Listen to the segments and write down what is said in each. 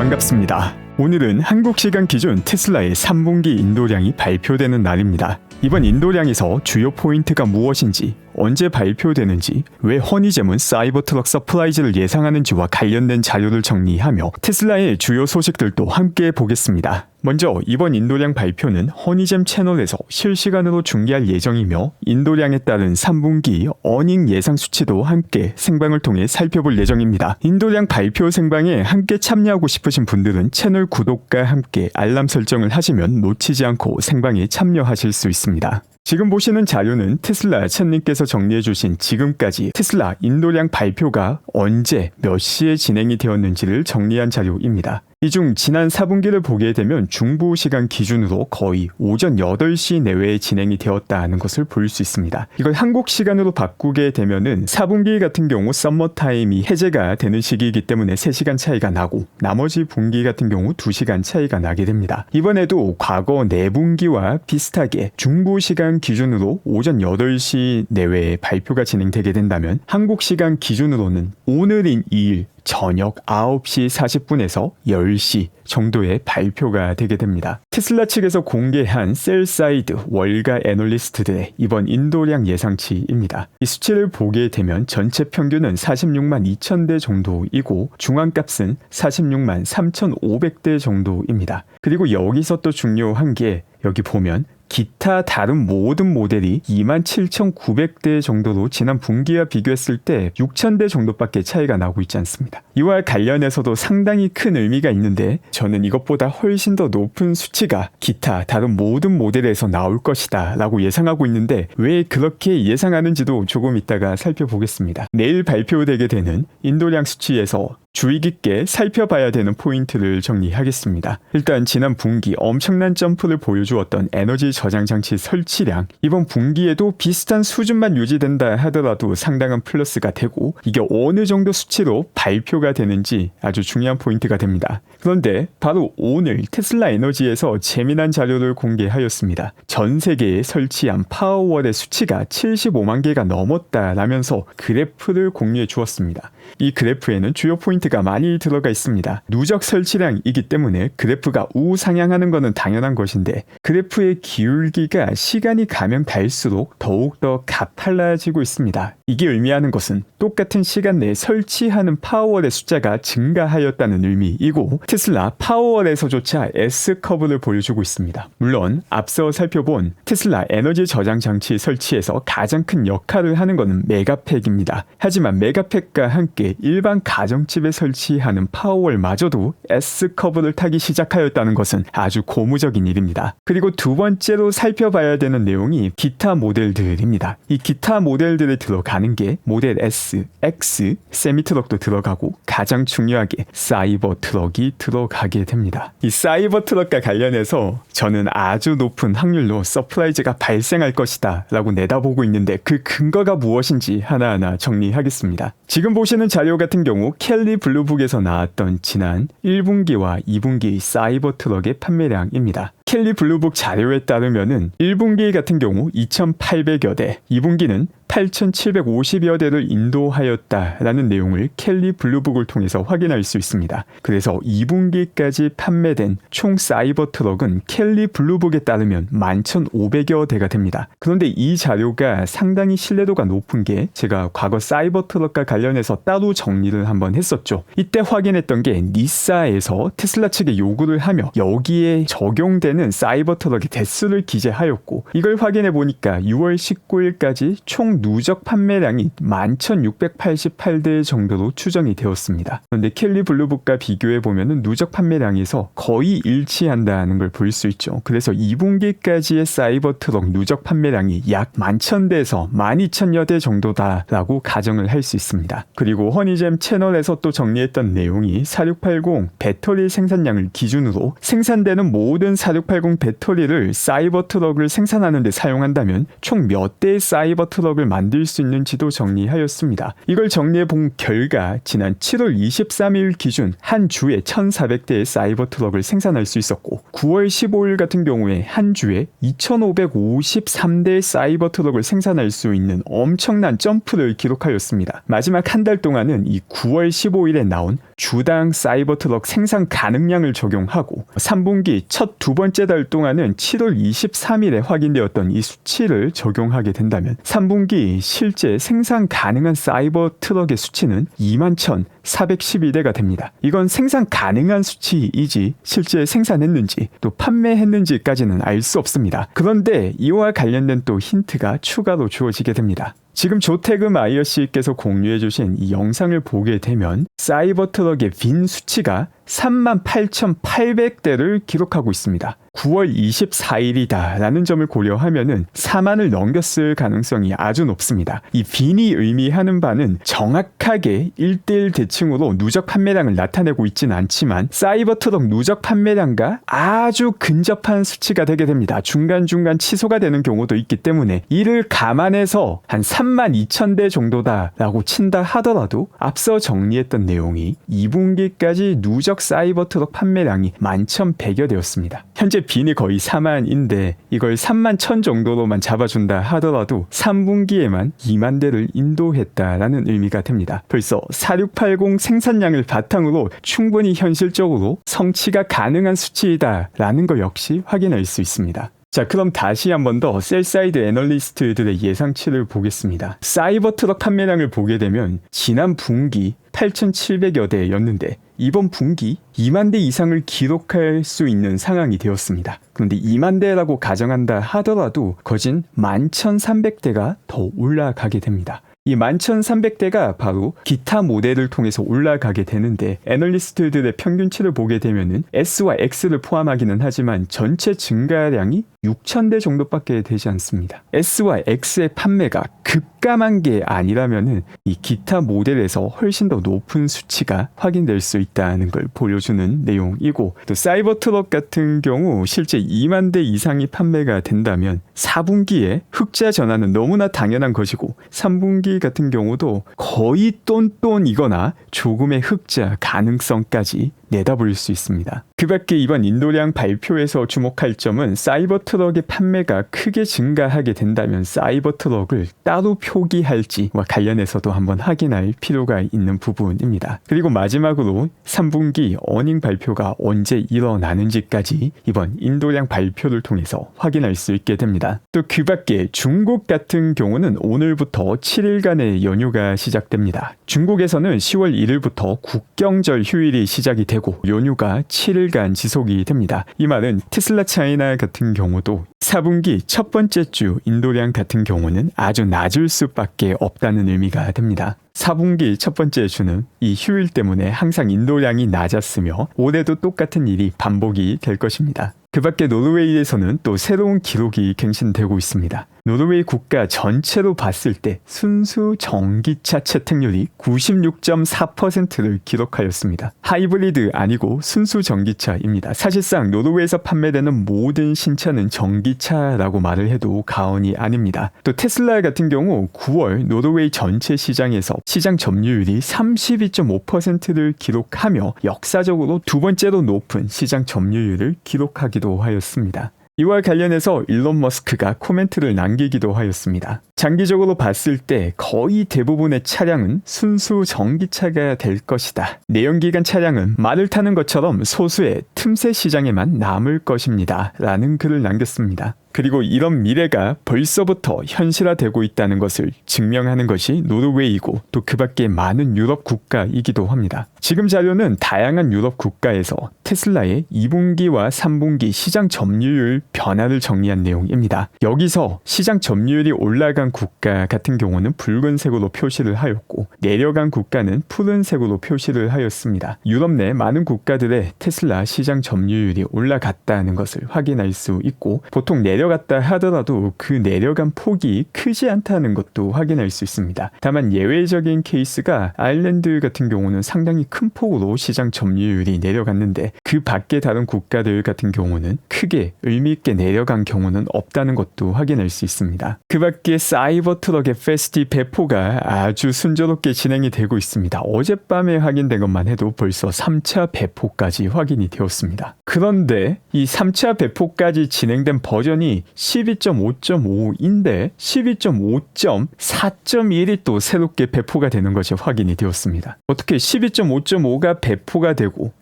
반갑습니다. 오늘은 한국 시간 기준 테슬라의 3분기 인도량이 발표되는 날입니다. 이번 인도량에서 주요 포인트가 무엇인지, 언제 발표되는지, 왜 허니잼은 사이버트럭 서프라이즈를 예상하는지와 관련된 자료를 정리하며 테슬라의 주요 소식들도 함께 보겠습니다. 먼저 이번 인도량 발표는 허니잼 채널에서 실시간으로 중계할 예정이며 인도량에 따른 3분기 어닝 예상 수치도 함께 생방을 통해 살펴볼 예정입니다. 인도량 발표 생방에 함께 참여하고 싶으신 분들은 채널 구독과 함께 알람 설정을 하시면 놓치지 않고 생방에 참여하실 수 있습니다. 지금 보시는 자료는 테슬라 챗님께서 정리해주신 지금까지 테슬라 인도량 발표가 언제 몇 시에 진행이 되었는지를 정리한 자료입니다. 이 중 지난 4분기를 보게 되면 중부 시간 기준으로 거의 오전 8시 내외에 진행이 되었다는 것을 볼 수 있습니다. 이걸 한국 시간으로 바꾸게 되면은 4분기 같은 경우 썸머타임이 해제가 되는 시기이기 때문에 3시간 차이가 나고 나머지 분기 같은 경우 2시간 차이가 나게 됩니다. 이번에도 과거 4분기와 비슷하게 중부 시간 기준으로 오전 8시 내외에 발표가 진행되게 된다면 한국 시간 기준으로는 오늘인 2일 저녁 9시 40분에서 10시 정도의 발표가 되게 됩니다. 테슬라 측에서 공개한 셀사이드 월가 애널리스트들의 이번 인도량 예상치입니다. 이 수치를 보게 되면 전체 평균은 46만 2천대 정도이고 중앙값은 46만 3,500대 정도입니다. 그리고 여기서 또 중요한 게 여기 보면 기타 다른 모든 모델이 27,900대 정도로 지난 분기와 비교했을 때 6,000대 정도밖에 차이가 나고 있지 않습니다. 이와 관련해서도 상당히 큰 의미가 있는데 저는 이것보다 훨씬 더 높은 수치가 기타 다른 모든 모델에서 나올 것이다 라고 예상하고 있는데 왜 그렇게 예상하는지도 조금 이따가 살펴보겠습니다. 내일 발표되게 되는 인도량 수치에서 주의 깊게 살펴봐야 되는 포인트를 정리하겠습니다. 일단 지난 분기 엄청난 점프를 보여주었던 에너지 저장 장치 설치량, 이번 분기에도 비슷한 수준만 유지된다 하더라도 상당한 플러스가 되고 이게 어느 정도 수치로 발표가 되는지 아주 중요한 포인트가 됩니다. 그런데 바로 오늘 테슬라 에너지에서 재미난 자료를 공개하였습니다. 전 세계에 설치한 파워월의 수치가 75만 개가 넘었다라면서 그래프를 공유해 주었습니다. 이 그래프에는 주요 포인트가 많이 들어가 있습니다. 누적 설치량이기 때문에 그래프가 우상향하는 것은 당연한 것인데 그래프의 기울기가 시간이 가면 갈수록 더욱더 가팔라지고 있습니다. 이게 의미하는 것은 똑같은 시간 내에 설치하는 파워월의 숫자가 증가하였다는 의미이고 테슬라 파워월에서조차 S커브를 보여주고 있습니다. 물론 앞서 살펴본 테슬라 에너지 저장 장치 설치에서 가장 큰 역할을 하는 것은 메가팩입니다. 하지만 메가팩과 함께 일반 가정집에 설치하는 파워월마저도 S커브를 타기 시작하였다는 것은 아주 고무적인 일입니다. 그리고 두 번째로 살펴봐야 되는 내용이 기타 모델들입니다. 이 기타 모델들에 들어가는 게 모델 S, X, 세미트럭도 들어가고 가장 중요하게 사이버 트럭이 들어가게 됩니다. 이 사이버 트럭과 관련해서 저는 아주 높은 확률로 서프라이즈가 발생할 것이다 라고 내다보고 있는데 그 근거가 무엇인지 하나하나 정리하겠습니다. 지금 보시는 자료 같은 경우 켈리 블루북에서 나왔던 지난 1분기와 2분기 사이버 트럭의 판매량입니다. 켈리 블루북 자료에 따르면은 1분기 같은 경우 2,800여 대, 2분기는 8,750여 대를 인도하였다라는 내용을 켈리 블루북을 통해서 확인할 수 있습니다. 그래서 2분기까지 판매된 총 사이버 트럭은 켈리 블루북에 따르면 11,500여 대가 됩니다. 그런데 이 자료가 상당히 신뢰도가 높은 게 제가 과거 사이버 트럭과 관련해서 따로 정리를 한번 했었죠. 이때 확인했던 게 니사에서 테슬라 측에 요구를 하며 여기에 적용되는 사이버 트럭의 대수를 기재하였고 이걸 확인해 보니까 6월 19일까지 총 누적 판매량이 11,688대 정도로 추정이 되었습니다. 그런데 켈리 블루북과 비교해 보면 누적 판매량에서 거의 일치한다는 걸 볼 수 있죠. 그래서 2분기까지의 사이버 트럭 누적 판매량이 약 11,000대에서 12,000여 대 정도다라고 가정을 할 수 있습니다. 그리고 허니잼 채널에서 또 정리했던 내용이 4680 배터리 생산량을 기준으로 생산되는 모든 4680 배터리를 사이버 트럭을 생산하는 데 사용한다면 총 몇 대의 사이버 트럭을 만들 수 있는지도 정리하였습니다. 이걸 정리해 본 결과 지난 7월 23일 기준 한 주에 1,400대의 사이버 트럭을 생산할 수 있었고 9월 15일 같은 경우에 한 주에 2,553대의 사이버 트럭을 생산할 수 있는 엄청난 점프를 기록하였습니다. 마지막 한 달 동안은 이 9월 15일에 나온 주당 사이버 트럭 생산 가능량을 적용하고 3분기 첫 두 번째 달 동안은 7월 23일에 확인되었던 이 수치를 적용하게 된다면 3분기 실제 생산 가능한 사이버 트럭의 수치는 21,412대가 됩니다. 이건 생산 가능한 수치이지 실제 생산했는지 또 판매했는지까지는 알 수 없습니다. 그런데 이와 관련된 또 힌트가 추가로 주어지게 됩니다. 지금 조태금 아이어 씨께서 공유해주신 이 영상을 보게 되면 사이버 트럭의 빈 수치가 38,800대를 기록하고 있습니다. 9월 24일이다 라는 점을 고려하면은 4만을 넘겼을 가능성이 아주 높습니다. 이 빈이 의미하는 바는 정확하게 1:1 대칭으로 누적 판매량을 나타내고 있지는 않지만 사이버 트럭 누적 판매량과 아주 근접한 수치가 되게 됩니다. 중간중간 취소가 되는 경우도 있기 때문에 이를 감안해서 한 32,000대 정도다라고 친다 하더라도 앞서 정리했던 내용이 2분기까지 누적 사이버 트럭 판매량이 11,100여 대였습니다. 현재 빈이 거의 4만인데 이걸 31,000 정도로만 잡아준다 하더라도 3분기에만 2만 대를 인도했다라는 의미가 됩니다. 벌써 4680 생산량을 바탕으로 충분히 현실적으로 성취가 가능한 수치이다라는 것 역시 확인할 수 있습니다. 자, 그럼 다시 한 번 더 셀사이드 애널리스트들의 예상치를 보겠습니다. 사이버 트럭 판매량을 보게 되면 지난 분기 8,700여 대였는데 이번 분기 2만 대 이상을 기록할 수 있는 상황이 되었습니다. 그런데 2만 대라고 가정한다 하더라도 거진 11,300대가 더 올라가게 됩니다. 이 11,300대가 바로 기타 모델을 통해서 올라가게 되는데 애널리스트들의 평균치를 보게 되면은 S와 X를 포함하기는 하지만 전체 증가량이 6,000대 정도밖에 되지 않습니다. S와 X의 판매가 급감한 게 아니라면은 이 기타 모델에서 훨씬 더 높은 수치가 확인될 수 있다는 걸 보여주는 내용이고 또 사이버 트럭 같은 경우 실제 2만 대 이상이 판매가 된다면 4분기에 흑자 전환은 너무나 당연한 것이고 3분기 같은 경우도 거의 똔똔이거나 조금의 흑자 가능성까지 내다볼 수 있습니다. 그 밖에 이번 인도량 발표에서 주목할 점은 사이버 트럭의 판매가 크게 증가하게 된다면 사이버 트럭을 따로 표기할지와 관련해서도 한번 확인할 필요가 있는 부분입니다. 그리고 마지막으로 3분기 어닝 발표가 언제 일어나는지까지 이번 인도량 발표를 통해서 확인할 수 있게 됩니다. 또 그 밖에 중국 같은 경우는 오늘부터 7일간의 연휴가 시작됩니다. 중국에서는 10월 1일부터 국경절 휴일이 시작이 되고 연휴가 7일간 지속이 됩니다. 이 말은 테슬라 차이나 같은 경우도 4분기 첫 번째 주 인도량 같은 경우는 아주 낮을 수밖에 없다는 의미가 됩니다. 4분기 첫 번째 주는 이 휴일 때문에 항상 인도량이 낮았으며 올해도 똑같은 일이 반복이 될 것입니다. 그 밖에 노르웨이에서는 또 새로운 기록이 갱신되고 있습니다. 노르웨이 국가 전체로 봤을 때 순수 전기차 채택률이 96.4%를 기록하였습니다. 하이브리드 아니고 순수 전기차입니다. 사실상 노르웨이에서 판매되는 모든 신차는 전기차라고 말을 해도 과언이 아닙니다. 또 테슬라 같은 경우 9월 노르웨이 전체 시장에서 시장 점유율이 32.5%를 기록하며 역사적으로 두 번째로 높은 시장 점유율을 기록하기도 하였습니다. 이와 관련해서 일론 머스크가 코멘트를 남기기도 하였습니다. 장기적으로 봤을 때 거의 대부분의 차량은 순수 전기차가 될 것이다. 내연기관 차량은 말을 타는 것처럼 소수의 틈새 시장에만 남을 것입니다. 라는 글을 남겼습니다. 그리고 이런 미래가 벌써부터 현실화되고 있다는 것을 증명하는 것이 노르웨이이고 또 그 밖에 많은 유럽 국가이기도 합니다. 지금 자료는 다양한 유럽 국가에서 테슬라의 2분기와 3분기 시장 점유율 변화를 정리한 내용입니다. 여기서 시장 점유율이 올라간 국가 같은 경우는 붉은색으로 표시를 하였고 내려간 국가는 푸른색으로 표시를 하였습니다. 유럽 내 많은 국가들의 테슬라 시장 점유율이 올라갔다는 것을 확인할 수 있고 보통 내려 내려갔다 하더라도 그 내려간 폭이 크지 않다는 것도 확인할 수 있습니다. 다만 예외적인 케이스가 아일랜드 같은 경우는 상당히 큰 폭으로 시장 점유율이 내려갔는데 그 밖에 다른 국가들 같은 경우는 크게 의미있게 내려간 경우는 없다는 것도 확인할 수 있습니다. 그 밖에 사이버트럭 FSD 배포가 아주 순조롭게 진행이 되고 있습니다. 어젯밤에 확인된 것만 해도 벌써 3차 배포까지 확인이 되었습니다. 그런데 이 3차 배포까지 진행된 버전이 12.5.5인데 12.5.4.1이 또 새롭게 배포가 되는 것이 확인이 되었습니다. 어떻게 12.5.5가 배포가 되고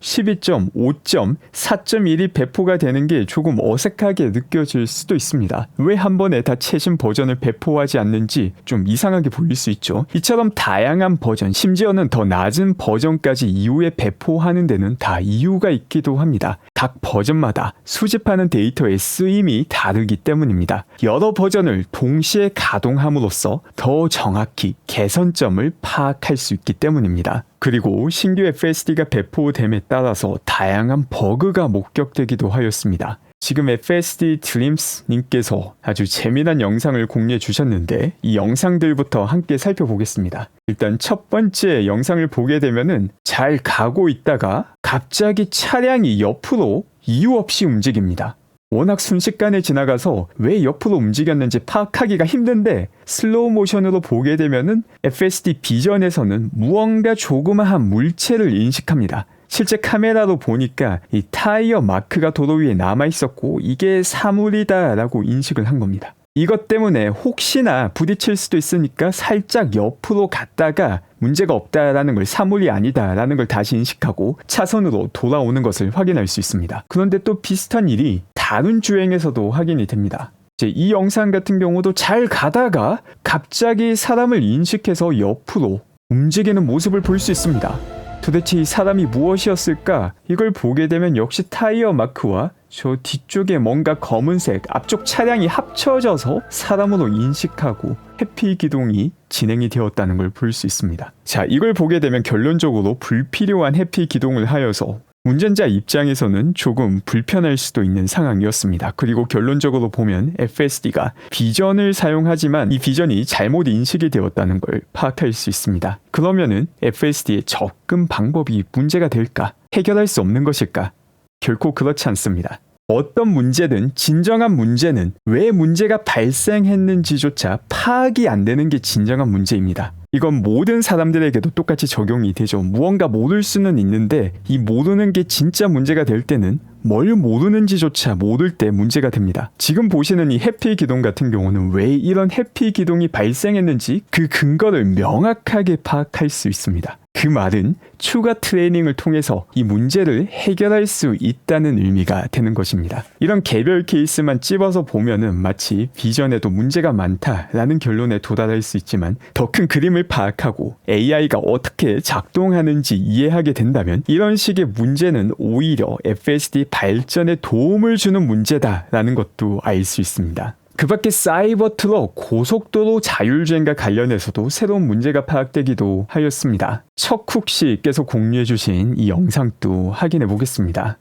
12.5.4.1이 배포가 되는 게 조금 어색하게 느껴질 수도 있습니다. 왜 한 번에 다 최신 버전을 배포하지 않는지 좀 이상하게 보일 수 있죠. 이처럼 다양한 버전, 심지어는 더 낮은 버전까지 이후에 배포하는 데는 다 이유가 있기도 합니다. 각 버전마다 수집하는 데이터의 쓰임이 다르기 때문입니다. 여러 버전을 동시에 가동함으로써 더 정확히 개선점을 파악할 수 있기 때문입니다. 그리고 신규 FSD가 배포됨에 따라서 다양한 버그가 목격되기도 하였습니다. 지금 FSD 드림스 님께서 아주 재미난 영상을 공유해 주셨는데 이 영상들부터 함께 살펴보겠습니다. 일단 첫 번째 영상을 보게 되면은 잘 가고 있다가 갑자기 차량이 옆으로 이유 없이 움직입니다. 워낙 순식간에 지나가서 왜 옆으로 움직였는지 파악하기가 힘든데 슬로우 모션으로 보게 되면은 FSD 비전에서는 무언가 조그마한 물체를 인식합니다. 실제 카메라로 보니까 이 타이어 마크가 도로 위에 남아 있었고 이게 사물이다 라고 인식을 한 겁니다. 이것 때문에 혹시나 부딪힐 수도 있으니까 살짝 옆으로 갔다가 문제가 없다라는 걸, 사물이 아니다라는 걸 다시 인식하고 차선으로 돌아오는 것을 확인할 수 있습니다. 그런데 또 비슷한 일이 다른 주행에서도 확인이 됩니다. 이 영상 같은 경우도 잘 가다가 갑자기 사람을 인식해서 옆으로 움직이는 모습을 볼 수 있습니다. 도대체 이 사람이 무엇이었을까? 이걸 보게 되면 역시 타이어 마크와 저 뒤쪽에 뭔가 검은색 앞쪽 차량이 합쳐져서 사람으로 인식하고 회피 기동이 진행이 되었다는 걸 볼 수 있습니다. 자, 이걸 보게 되면 결론적으로 불필요한 회피 기동을 하여서 운전자 입장에서는 조금 불편할 수도 있는 상황이었습니다. 그리고 결론적으로 보면 FSD가 비전을 사용하지만 이 비전이 잘못 인식이 되었다는 걸 파악할 수 있습니다. 그러면은 FSD의 접근 방법이 문제가 될까? 해결할 수 없는 것일까? 결코 그렇지 않습니다. 어떤 문제든 진정한 문제는 왜 문제가 발생했는지조차 파악이 안 되는 게 진정한 문제입니다. 이건 모든 사람들에게도 똑같이 적용이 되죠. 무언가 모를 수는 있는데 이 모르는 게 진짜 문제가 될 때는 뭘 모르는지조차 모를 때 문제가 됩니다. 지금 보시는 이 해피 기동 같은 경우는 왜 이런 해피 기동이 발생했는지 그 근거를 명확하게 파악할 수 있습니다. 그 말은 추가 트레이닝을 통해서 이 문제를 해결할 수 있다는 의미가 되는 것입니다. 이런 개별 케이스만 찝어서 보면은 마치 비전에도 문제가 많다라는 결론에 도달할 수 있지만 더 큰 그림을 파악하고 AI가 어떻게 작동하는지 이해하게 된다면 이런 식의 문제는 오히려 FSD 발전에 도움을 주는 문제다라는 것도 알 수 있습니다. 그 밖에 사이버트럭 고속도로 자율주행과 관련해서도 새로운 문제가 파악되기도 하였습니다. 척쿡 씨께서 공유해주신 이 영상도 확인해 보겠습니다.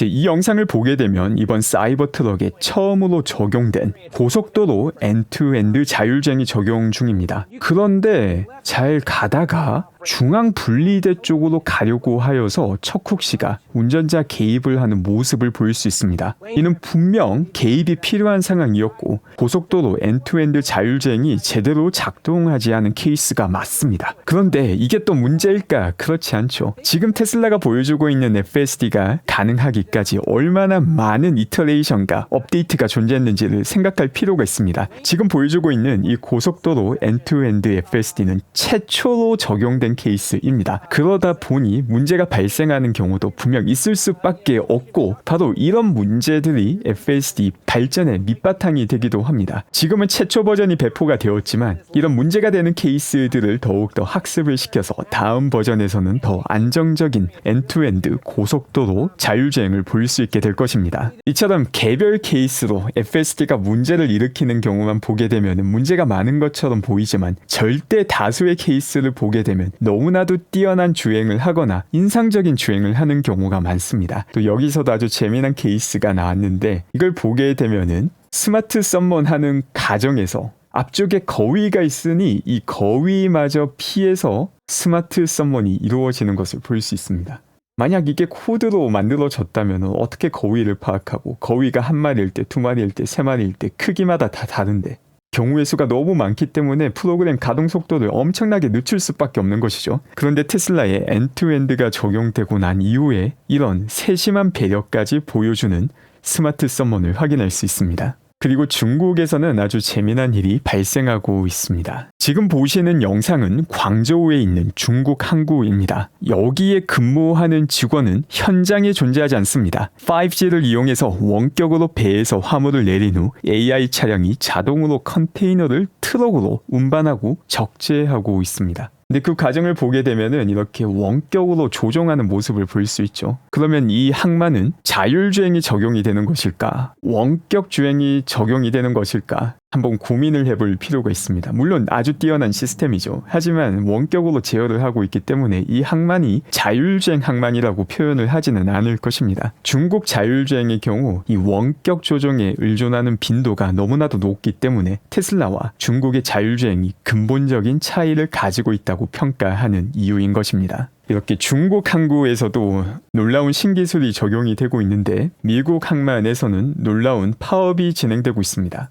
이 영상을 보게 되면 이번 사이버트럭에 처음으로 적용된 고속도로 엔드투엔드 자율주행이 적용 중입니다. 그런데 잘 가다가 중앙 분리대 쪽으로 가려고 하여서 척쿡 씨가 운전자 개입을 하는 모습을 볼 수 있습니다. 이는 분명 개입이 필요한 상황이었고 고속도로 엔드투엔드 자율주행이 제대로 작동하지 않은 케이스가 맞습니다. 그런데 이게 또 문제일까? 그렇지 않죠. 지금 테슬라가 보여주고 있는 FSD가 가능하기까지 얼마나 많은 이터레이션과 업데이트가 존재했는지를 생각할 필요가 있습니다. 지금 보여주고 있는 이 고속도로 엔드투엔드 FSD는 최초로 적용된 케이스입니다. 그러다 보니 문제가 발생하는 경우도 분명 있을 수밖에 없고 바로 이런 문제들이 FSD 발전의 밑바탕이 되기도 합니다. 지금은 최초 버전이 배포가 되었지만 이런 문제가 되는 케이스들을 더욱더 학습을 시켜서 다음 버전에서는 더 안정적인 엔드투엔드 고속도로 자율주행을 볼 수 있게 될 것입니다. 이처럼 개별 케이스로 FSD가 문제를 일으키는 경우만 보게 되면 문제가 많은 것처럼 보이지만 절대 다수의 케이스를 보게 되면 너무나도 뛰어난 주행을 하거나 인상적인 주행을 하는 경우가 많습니다. 또 여기서도 아주 재미난 케이스가 나왔는데 이걸 보게 되면은 스마트 서먼하는 과정에서 앞쪽에 거위가 있으니 이 거위마저 피해서 스마트 서먼이 이루어지는 것을 볼 수 있습니다. 만약 이게 코드로 만들어졌다면 어떻게 거위를 파악하고 거위가 한 마리일 때, 두 마리일 때, 세 마리일 때 크기마다 다 다른데 경우의 수가 너무 많기 때문에 프로그램 가동 속도를 엄청나게 늦출 수밖에 없는 것이죠. 그런데 테슬라의 엔드투엔드가 적용되고 난 이후에 이런 세심한 배려까지 보여주는 스마트 서먼을 확인할 수 있습니다. 그리고 중국에서는 아주 재미난 일이 발생하고 있습니다. 지금 보시는 영상은 광저우에 있는 중국 항구입니다. 여기에 근무하는 직원은 현장에 존재하지 않습니다. 5G를 이용해서 원격으로 배에서 화물을 내린 후 AI 차량이 자동으로 컨테이너를 트럭으로 운반하고 적재하고 있습니다. 근데 그 과정을 보게 되면은 이렇게 원격으로 조종하는 모습을 볼 수 있죠. 그러면 이 항만은 자율주행이 적용이 되는 것일까? 원격 주행이 적용이 되는 것일까? 한번 고민을 해볼 필요가 있습니다. 물론 아주 뛰어난 시스템이죠. 하지만 원격으로 제어를 하고 있기 때문에 이 항만이 자율주행 항만이라고 표현을 하지는 않을 것입니다. 중국 자율주행의 경우 이 원격 조종에 의존하는 빈도가 너무나도 높기 때문에 테슬라와 중국의 자율주행이 근본적인 차이를 가지고 있다고 평가하는 이유인 것입니다. 이렇게 중국 항구에서도 놀라운 신기술이 적용이 되고 있는데 미국 항만에서는 놀라운 파업이 진행되고 있습니다.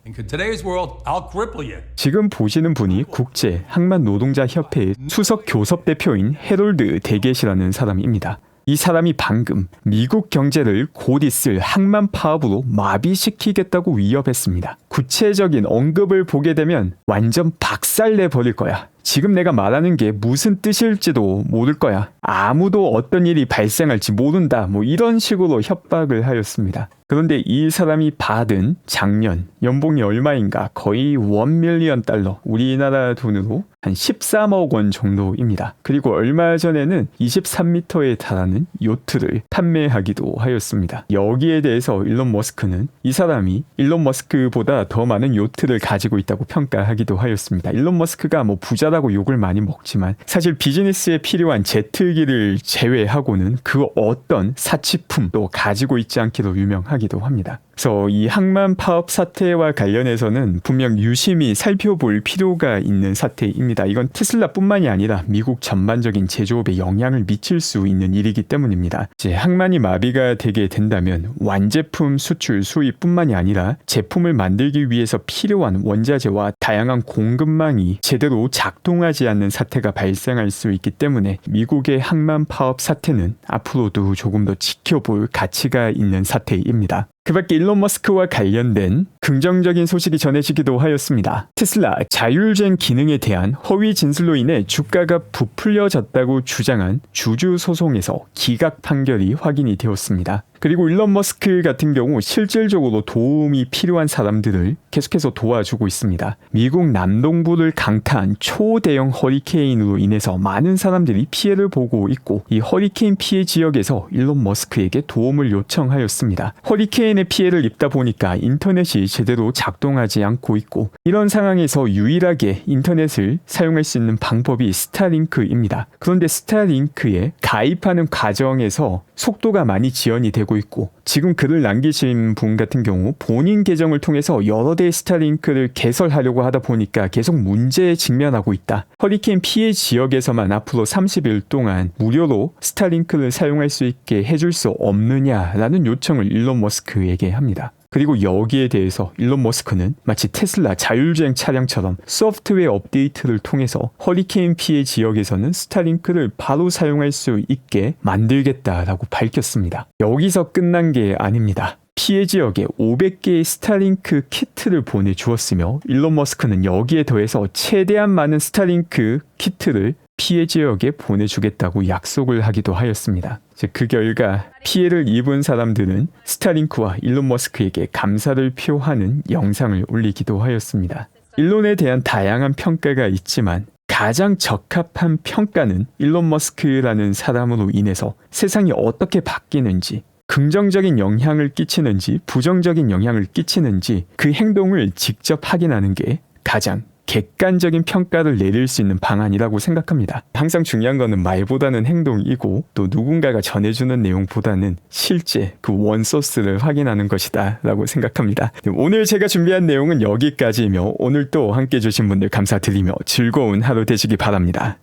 지금 보시는 분이 국제 항만 노동자 협회의 수석 교섭 대표인 해롤드 데겟이라는 사람입니다. 이 사람이 방금 미국 경제를 곧 있을 항만 파업으로 마비시키겠다고 위협했습니다. 구체적인 언급을 보게 되면 완전 박살내 버릴 거야. 지금 내가 말하는 게 무슨 뜻일지도 모를 거야. 아무도 어떤 일이 발생할지 모른다. 이런 식으로 협박을 하였습니다. 그런데 이 사람이 받은 작년 연봉이 얼마인가? 거의 1밀리언 달러, 우리나라 돈으로 한 13억 원 정도입니다. 그리고 얼마 전에는 23m에 달하는 요트를 판매하기도 하였습니다. 여기에 대해서 일론 머스크는 이 사람이 일론 머스크보다 더 많은 요트를 가지고 있다고 평가하기도 하였습니다. 일론 머스크가 부자라고 욕을 많이 먹지만 사실 비즈니스에 필요한 제트기를 제외하고는 그 어떤 사치품도 가지고 있지 않기로 유명하기도 합니다. 그래서 이 항만 파업 사태와 관련해서는 분명 유심히 살펴볼 필요가 있는 사태입니다. 이건 테슬라뿐만이 아니라 미국 전반적인 제조업에 영향을 미칠 수 있는 일이기 때문입니다. 이제 항만이 마비가 되게 된다면 완제품 수출 수입뿐만이 아니라 제품을 만들기 위해서 필요한 원자재와 다양한 공급망이 제대로 작동하지 않는 사태가 발생할 수 있기 때문에 미국의 항만 파업 사태는 앞으로도 조금 더 지켜볼 가치가 있는 사태입니다. 그 밖에 일론 머스크와 관련된 긍정적인 소식이 전해지기도 하였습니다. 테슬라 자율주행 기능에 대한 허위 진술로 인해 주가가 부풀려졌다고 주장한 주주 소송에서 기각 판결이 확인이 되었습니다. 그리고 일론 머스크 같은 경우 실질적으로 도움이 필요한 사람들을 계속해서 도와주고 있습니다. 미국 남동부를 강타한 초대형 허리케인으로 인해서 많은 사람들이 피해를 보고 있고 이 허리케인 피해 지역에서 일론 머스크에게 도움을 요청하였습니다. 허리케인의 피해를 입다 보니까 인터넷이 제대로 작동하지 않고 있고 이런 상황에서 유일하게 인터넷을 사용할 수 있는 방법이 스타링크입니다. 그런데 스타링크에 가입하는 과정에서 속도가 많이 지연이 되고 있고 지금 글을 남기신 분 같은 경우 본인 계정을 통해서 여러 대의 스타링크를 개설하려고 하다 보니까 계속 문제에 직면하고 있다. 허리케인 피해 지역에서만 앞으로 30일 동안 무료로 스타링크를 사용할 수 있게 해줄 수 없느냐라는 요청을 일론 머스크에게 합니다. 그리고 여기에 대해서 일론 머스크는 마치 테슬라 자율주행 차량처럼 소프트웨어 업데이트를 통해서 허리케인 피해 지역에서는 스타링크를 바로 사용할 수 있게 만들겠다라고 밝혔습니다. 여기서 끝난 게 아닙니다. 피해 지역에 500개의 스타링크 키트를 보내주었으며 일론 머스크는 여기에 더해서 최대한 많은 스타링크 키트를 피해 지역에 보내주겠다고 약속을 하기도 하였습니다. 그 결과 피해를 입은 사람들은 스타링크와 일론 머스크에게 감사를 표하는 영상을 올리기도 하였습니다. 일론에 대한 다양한 평가가 있지만 가장 적합한 평가는 일론 머스크라는 사람으로 인해서 세상이 어떻게 바뀌는지, 긍정적인 영향을 끼치는지 부정적인 영향을 끼치는지 그 행동을 직접 확인하는 게 가장 객관적인 평가를 내릴 수 있는 방안이라고 생각합니다. 항상 중요한 거는 말보다는 행동이고 또 누군가가 전해주는 내용보다는 실제 그 원소스를 확인하는 것이다 라고 생각합니다. 오늘 제가 준비한 내용은 여기까지이며 오늘 또 함께 해주신 분들 감사드리며 즐거운 하루 되시기 바랍니다.